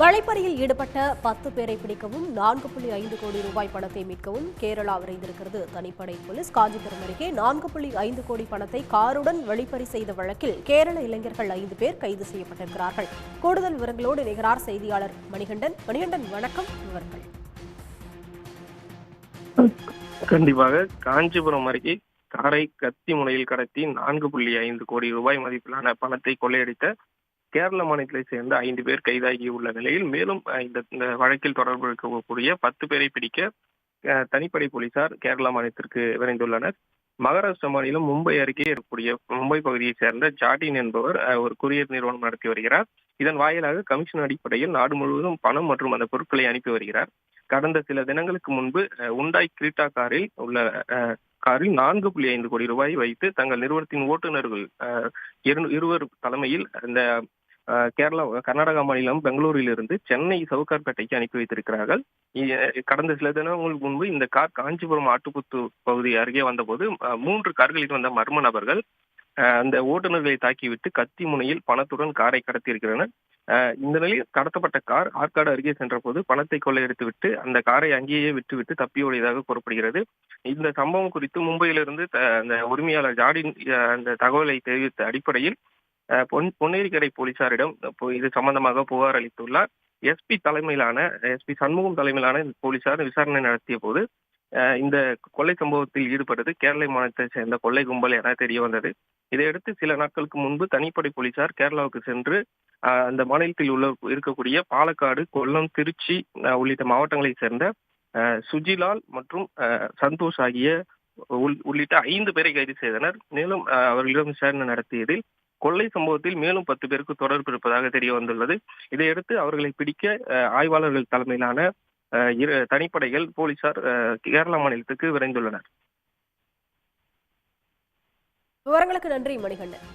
வழிப்பறியில் ஈடுபட்ட 10 பேரை பிடிக்கவும் 4.5 கோடி ரூபாய் பணத்தை மீட்கவும் கேரளா விரைந்திருக்கிறது தனிப்படை போலீஸ். காஞ்சிபுரம் அருகே 4.5 கோடி பணத்தை காருடன் வழிப்பறி செய்த வழக்கில் கேரள இளைஞர்கள் 5 பேர் கைது செய்யப்பட்டிருக்கிறார்கள். கூடுதல் விவரங்களோடு இணைகிறார் செய்தியாளர் மணிகண்டன். மணிகண்டன், வணக்கம். விவரங்கள் கண்டிப்பாக. காஞ்சிபுரம் அருகே காரை கத்தி முனையில் கடத்தி 4.5 கோடி ரூபாய் மதிப்பிலான பணத்தை கொள்ளையடித்த கேரள மாநிலத்தை சேர்ந்த 5 பேர் கைதாகியுள்ள நிலையில் மேலும் இந்த வழக்கில் தொடர்பு இருக்கக்கூடிய 10 பேரை பிடிக்க தனிப்படை போலீசார் கேரளா மாநிலத்திற்கு விரைந்துள்ளனர். மகாராஷ்டிரா மாநிலம் மும்பை அருகே இருக்கக்கூடிய மும்பை பகுதியைச் சேர்ந்த ஜாடின் என்பவர் ஒரு கொரியர் நிறுவனம் நடத்தி வருகிறார். இதன் வாயிலாக கமிஷன் அடிப்படையில் நாடு முழுவதும் பணம் மற்றும் அந்த பொருட்களை அனுப்பி வருகிறார். கடந்த சில தினங்களுக்கு முன்பு உண்டாய் கிரீட்டா காரில் 4.5 கோடி ரூபாய் வைத்து தங்கள் நிறுவனத்தின் ஓட்டுநர்கள் இருவர் தலைமையில் இந்த கர்நாடகா மாநிலம் பெங்களூரில் இருந்து சென்னை சவுகார்பேட்டைக்கு அனுப்பி வைத்திருக்கிறார்கள். கடந்த சில தினங்களுக்கு முன்பு இந்த கார் காஞ்சிபுரம் ஆட்டுப்புத்து பகுதி அருகே வந்தபோது 3 கார்களில் வந்த மர்ம நபர்கள் அந்த ஓட்டுநர்களை தாக்கிவிட்டு கத்தி முனையில் பணத்துடன் காரை கடத்தியிருக்கிறனர். இந்த நிலையில் கடத்தப்பட்ட கார் ஆற்காடு அருகே சென்ற போது பணத்தை கொள்ளையடித்து விட்டு அந்த காரை அங்கேயே விட்டுவிட்டு தப்பி ஓடியதாக கூறப்படுகிறது. இந்த சம்பவம் குறித்து மும்பையிலிருந்து அந்த உரிமையாளர் ஜாடின் அந்த தகவலை தெரிவித்த அடிப்படையில் பொன்னேரிக்கரை போலீசாரிடம் இது சம்பந்தமாக புகார் அளித்துள்ளார். எஸ்பி சண்முகம் தலைமையிலான போலீசார் விசாரணை நடத்திய போது இந்த கொள்ளை சம்பவத்தில் ஈடுபட்டது கேரள மாநிலத்தை சேர்ந்த கொள்ளை கும்பல் என தெரிய வந்தது. இதையடுத்து சில நாட்களுக்கு முன்பு தனிப்படை போலீசார் கேரளாவுக்கு சென்று அந்த மாநிலத்தில் இருக்கக்கூடிய பாலக்காடு, கொல்லம், திருச்சி உள்ளிட்ட மாவட்டங்களைச் சேர்ந்த சுஜிலால் மற்றும் சந்தோஷ் ஆகிய உள்ளிட்ட 5 பேரை கைது செய்தனர். மேலும் அவர்களிடம் விசாரணை நடத்தியதில் கொள்ளை சம்பவத்தில் மேலும் 10 பேருக்கு தொடர்பு இருப்பதாக தெரிய வந்துள்ளது. இதையடுத்து அவர்களை பிடிக்க ஆய்வாளர்கள் தலைமையிலான தனிப்படைகள் போலீசார் கேரளா மாநிலத்துக்கு விரைந்துள்ளனர். விவரங்களுக்கு நன்றி மணிகண்டன்.